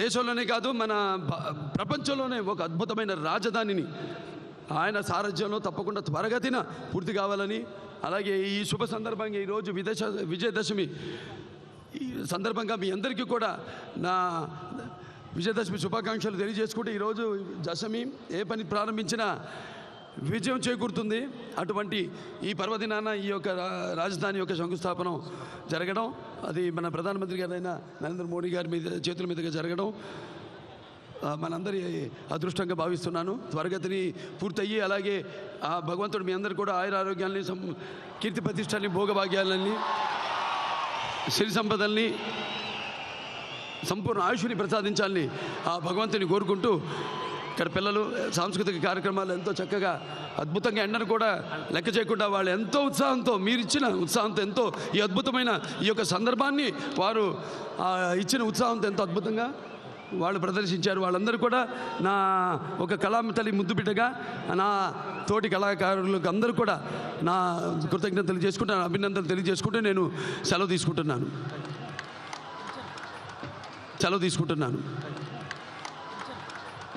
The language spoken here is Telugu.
దేశంలోనే కాదు మన ప్రపంచంలోనే ఒక అద్భుతమైన రాజధానిని ఆయన సారథ్యంలో తప్పకుండా త్వరగతిన పూర్తి కావాలని, అలాగే ఈ శుభ సందర్భంగా ఈరోజు విజయదశమి ఈ సందర్భంగా మీ అందరికీ కూడా నా విజయదశమి శుభాకాంక్షలు తెలియజేసుకుంటే, ఈరోజు దశమి ఏ పని ప్రారంభించినా విజయం చేకూరుతుంది. అటువంటి ఈ పర్వదినాన ఈ యొక్క రాజధాని యొక్క శంకుస్థాపన జరగడం, అది మన ప్రధానమంత్రి గారైన నరేంద్ర మోడీ గారి చేతుల మీదుగా జరగడం మనందరి అదృష్టంగా భావిస్తున్నాను. త్వరగతిని పూర్తయ్యి, అలాగే ఆ భగవంతుడు మీ అందరు కూడా ఆయుర ఆరోగ్యాన్ని, కీర్తి ప్రతిష్టల్ని, భోగభాగ్యాలని, సిరి సంపదల్ని, సంపూర్ణ ఆయుష్ని ప్రసాదించాలని ఆ భగవంతుని కోరుకుంటూ, ఇక్కడ పిల్లలు సాంస్కృతిక కార్యక్రమాలు ఎంతో చక్కగా అద్భుతంగా ఎండను కూడా లెక్క చేయకుండా వాళ్ళు ఎంతో ఉత్సాహంతో, మీరు ఇచ్చిన ఉత్సాహంతో, ఎంతో ఈ అద్భుతమైన ఈ యొక్క సందర్భాన్ని వారు ఇచ్చిన ఉత్సాహంతో ఎంతో అద్భుతంగా వాళ్ళు ప్రదర్శించారు. వాళ్ళందరూ కూడా నా ఒక కళామ ముద్దు బిడ్డగా నా తోటి కళాకారులకు అందరూ కూడా నా కృతజ్ఞతలు చేసుకుంటూ, అభినందనలు తెలియజేసుకుంటూ నేను సెలవు తీసుకుంటున్నాను.